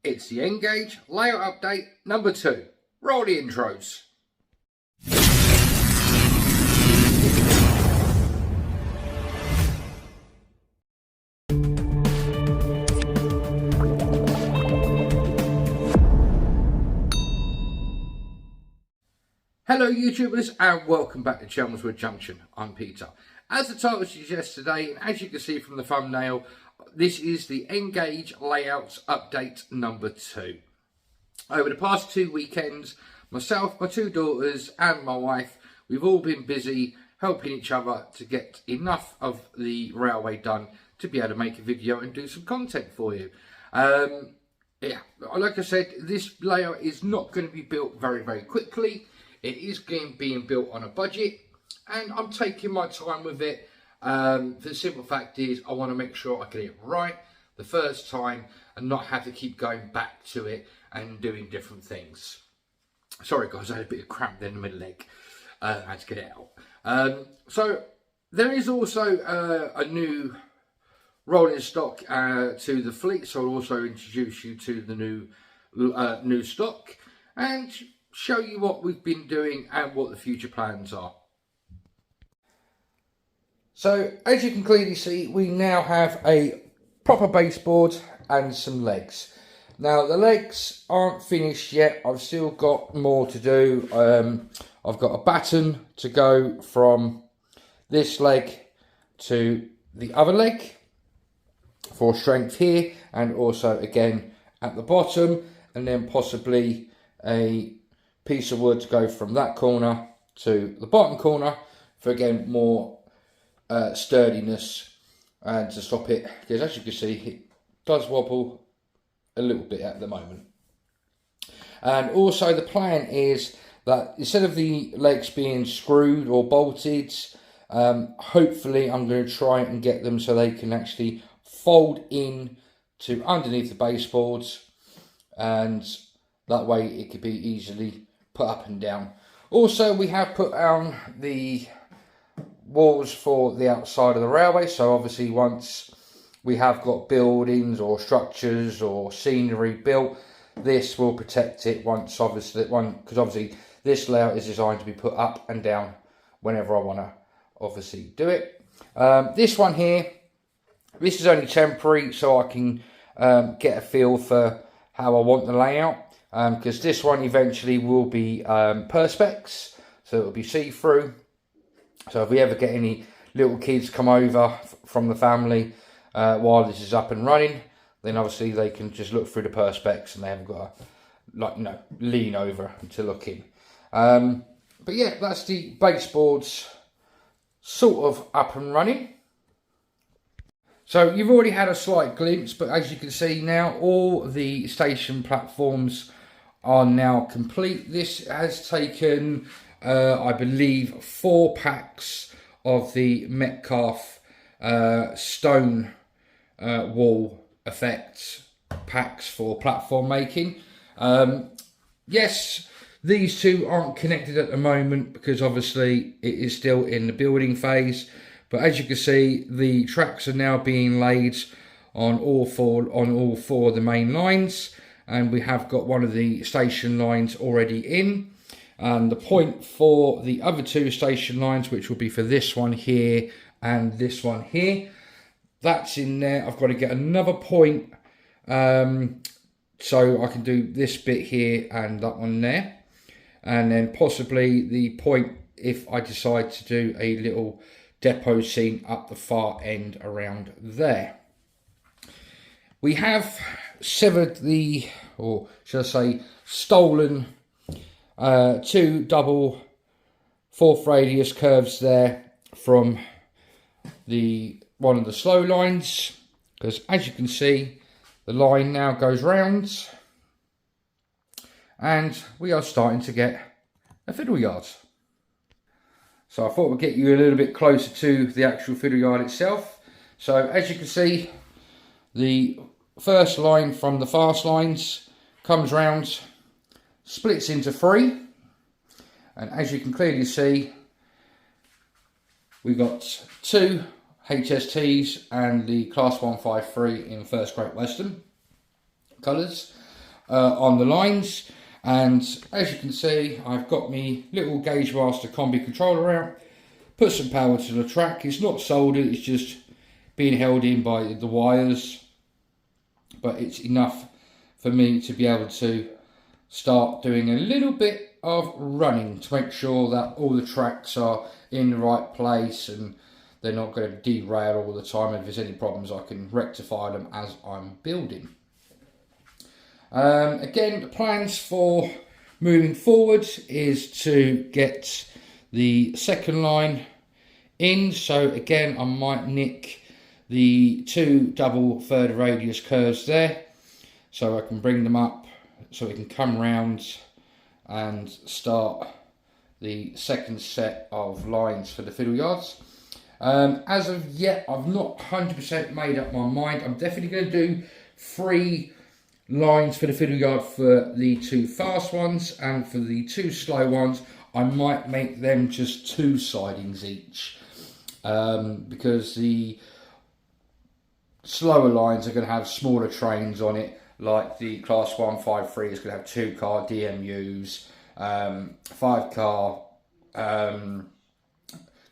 It's the N-Gage layout update number 2. Roll the intros. Hello YouTubers and welcome back to Chelmswood Junction. I'm Peter. As the title suggests today, and as you can see from the thumbnail, this is the N-Gage layouts update number 2. Over the past 2 weekends, myself, my 2 daughters and my wife, we've all been busy helping each other to get enough of the railway done to be able to make a video and do some content for you. Yeah, like I said, this layout is not going to be built very quickly. It is being built on a budget, and I'm taking my time with it. The simple fact is I want to make sure I get it right the first time and not have to keep going back to it and doing different things. Sorry guys, I had a bit of cramp there in my leg. I had to get it out. So there is also a new rolling stock to the fleet, so I'll also introduce you to the new stock and show you what we've been doing and what the future plans are. So as you can clearly see, we now have a proper baseboard and some legs. Now the legs aren't finished yet, I've still got more to do. I've got a batten to go from this leg to the other leg for strength here, and also again at the bottom, and then possibly a piece of wood to go from that corner to the bottom corner for again more sturdiness and to stop it, because as you can see it does wobble a little bit at the moment. And also the plan is that instead of the legs being screwed or bolted, hopefully I'm going to try and get them so they can actually fold in to underneath the baseboards, and that way it could be easily put up and down. Also, we have put down the walls for the outside of the railway, so obviously once we have got buildings or structures or scenery built, this will protect it once because obviously this layout is designed to be put up and down whenever I want to obviously do it. This one here, this is only temporary, so I can get a feel for how I want the layout. Because this one eventually will be perspex, so it will be see-through. So if we ever get any little kids come over from the family while this is up and running, then obviously they can just look through the perspex and they haven't got to lean over to look in. But yeah, that's the baseboards sort of up and running. So you've already had a slight glimpse, but as you can see now, all the station platforms are now complete. This has taken, I believe, 4 packs of the Metcalf stone wall effects packs for platform making. Yes, these two aren't connected at the moment because obviously it is still in the building phase. But as you can see, the tracks are now being laid on all four of the main lines, and we have got one of the station lines already in. And the point for the other 2 station lines, which will be for this one here and this one here, that's in there. I've got to get another point so I can do this bit here and that one there, and then possibly the point if I decide to do a little depot scene up the far end around there. We have severed the, or should I say stolen 2 double 4th radius curves there from one of the slow lines, because as you can see the line now goes round and we are starting to get a fiddle yard. So I thought we'd get you a little bit closer to the actual fiddle yard itself. So as you can see, the first line from the fast lines comes round, splits into 3, and as you can clearly see, we've got 2 HSTs and the Class 153 in First Great Western colours. on the lines. And as you can see, I've got my little Gauge Master combi controller out, put some power to the track. It's not soldered, it's just being held in by the wires, but it's enough for me to be able to start doing a little bit of running to make sure that all the tracks are in the right place and they're not going to derail all the time. If there's any problems, I can rectify them as I'm building. Again, the plans for moving forward is to get the second line in. So again, I might nick the 2 double third radius curves there, so I can bring them up so we can come round and start the second set of lines for the fiddle yards. As of yet, I've not 100% made up my mind. I'm definitely going to do 3 lines for the fiddle yard for the 2 fast ones, and for the 2 slow ones I might make them just 2 sidings each, because the slower lines are going to have smaller trains on it, like the class 153 is going to have 2 car DMUs, 5 car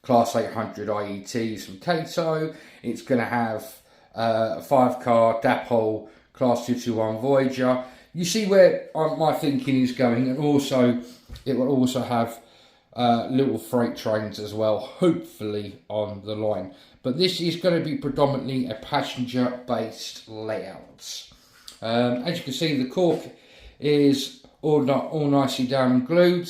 class 800 IETs from Kato. It's going to have a 5 car Dapol class 221 Voyager. You see where my thinking is going, and also it will also have little freight trains as well, hopefully on the line. But this is going to be predominantly a passenger based layout. As you can see, the cork is all nicely down and glued.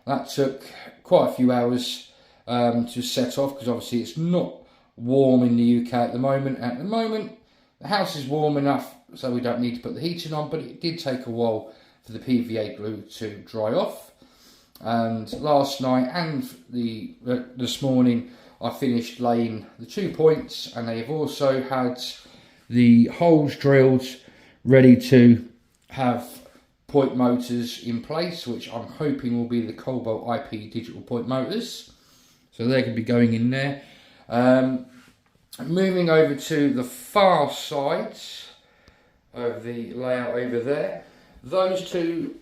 That took quite a few hours to set off, because obviously it's not warm in the UK at the moment. At the moment, the house is warm enough so we don't need to put the heating on, but it did take a while for the PVA glue to dry off. And last night and this morning I finished laying the 2 points, and they've also had the holes drilled ready to have point motors in place, which I'm hoping will be the Cobalt IP digital point motors. So they're going to be going in there. Moving over to the far side of the layout over there, those 2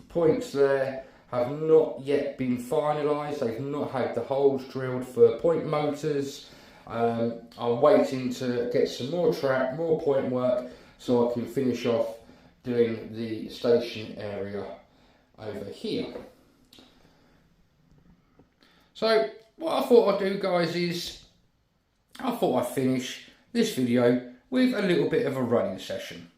points there have not yet been finalised. They've not had the holes drilled for point motors. I'm waiting to get some more track, more point work, so I can finish off doing the station area over here. So what I thought I'd do, guys, is I thought I'd finish this video with a little bit of a running session.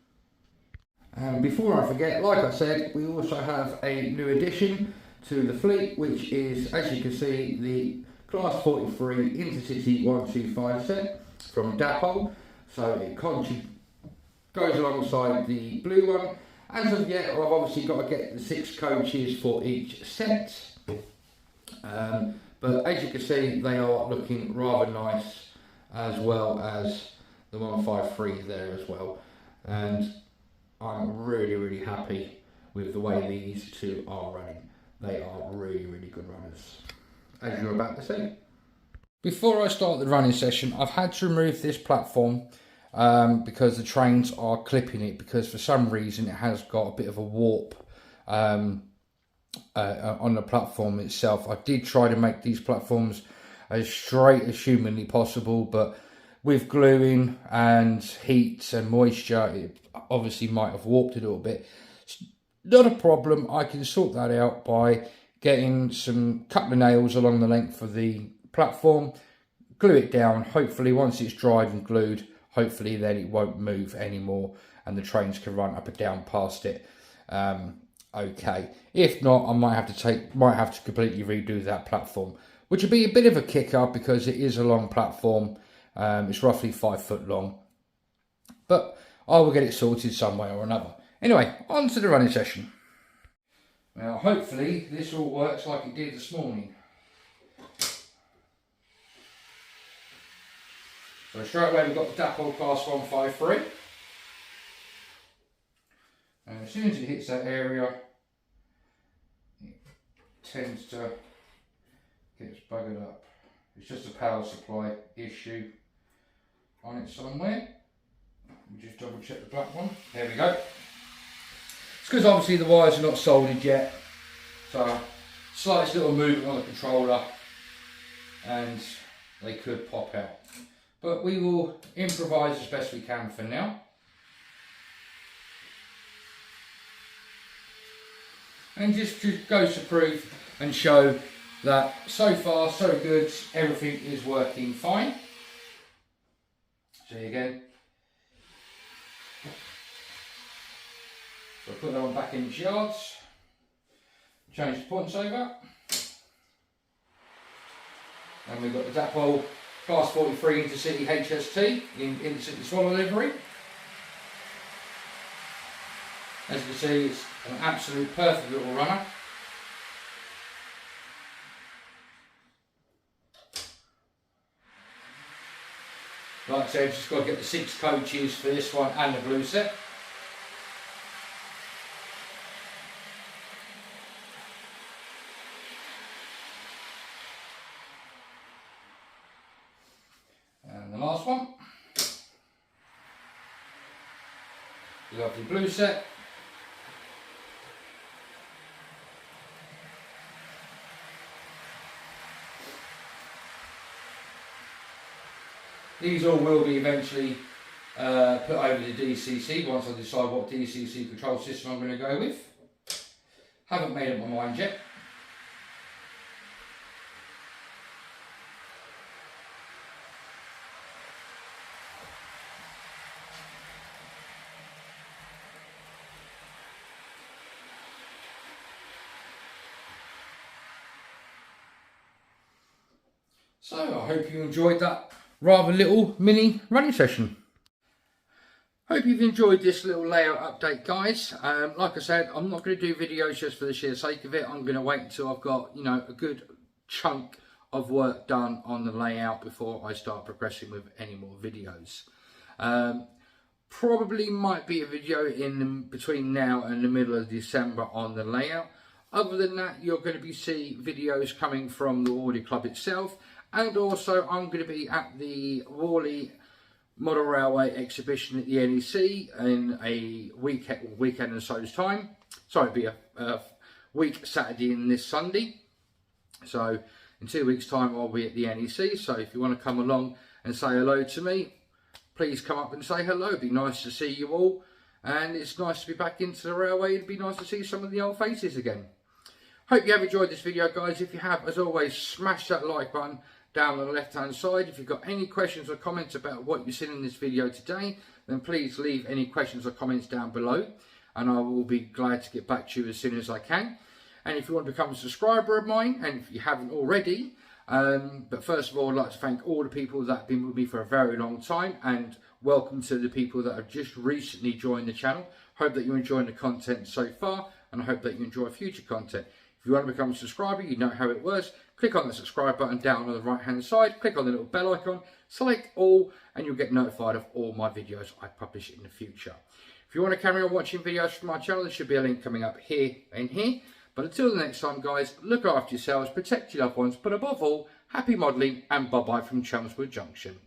And before I forget, like I said, we also have a new addition to the fleet, which is, as you can see, the Class 43 Intercity 125 set from Dapol. So it goes alongside the blue one. As of yet, I've obviously got to get the 6 coaches for each set. But as you can see, they are looking rather nice, as well as the 153 there as well. And I'm really happy with the way these 2 are running. They are really good runners, as you're about to see. Before I start the running session, I've had to remove this platform because the trains are clipping it, because for some reason it has got a bit of a warp on the platform itself. I did try to make these platforms as straight as humanly possible, but with gluing and heat and moisture, it obviously might have warped it a little bit. It's not a problem. I can sort that out by getting some couple of nails along the length of the platform, glue it down. Hopefully once it's dried and glued, hopefully then it won't move anymore and the trains can run up and down past it. Okay, if not, I might have to completely redo that platform, which would be a bit of a kicker because it is a long platform. It's roughly 5 foot long, but I will get it sorted some way or another. Anyway, on to the running session. Now hopefully this all works like it did this morning. So straight away we've got the Dapol Class 153. And as soon as it hits that area, it tends to get buggered up. It's just a power supply issue on it somewhere. Let me just double check the black one. There we go. because obviously the wires are not soldered yet. So slightest little movement on the controller and they could pop out. But we will improvise as best we can for now. And just goes to prove and show that so far so good, everything is working fine. See again. So put that one back in its yards. Change the points over. And we've got the Dapol Class 43 Intercity HST in Intercity Swallow livery. As you can see, it's an absolute perfect little runner. Like I said, just got to get the 6 coaches for this one and the blue set. And the last one. Lovely blue set. These all will be eventually put over to DCC once I decide what DCC control system I'm going to go with. Haven't made up my mind yet. So I hope you enjoyed that rather little mini running session. Hope you've enjoyed this little layout update, guys. Like I said, I'm not going to do videos just for the sheer sake of it. I'm going to wait until I've got, you know, a good chunk of work done on the layout before I start progressing with any more videos. Probably might be a video in between now and the middle of December on the layout. Other than that, you're going to be seeing videos coming from the Warley Club itself. And also, I'm going to be at the Warley Model Railway exhibition at the NEC in a weekend and so's time. Sorry, it'll be a week Saturday and this Sunday. So in 2 weeks' time, I'll be at the NEC. So if you want to come along and say hello to me, please come up and say hello. It'd be nice to see you all. And it's nice to be back into the railway. It'd be nice to see some of the old faces again. Hope you have enjoyed this video, guys. If you have, as always, smash that like button down on the left hand side. If you've got any questions or comments about what you've seen in this video today, then please leave any questions or comments down below and I will be glad to get back to you as soon as I can. And if you want to become a subscriber of mine, and if you haven't already, but first of all, I'd like to thank all the people that have been with me for a very long time, and welcome to the people that have just recently joined the channel. Hope that you're enjoying the content so far, and I hope that you enjoy future content. If you want to become a subscriber, you know how it works. Click on the subscribe button down on the right hand side, click on the little bell icon, select all, and you'll get notified of all my videos I publish in the future. If you want to carry on watching videos from my channel, there should be a link coming up here and here. But until the next time, guys, look after yourselves, protect your loved ones, but above all, happy modelling, and bye-bye from Chelmswood Junction.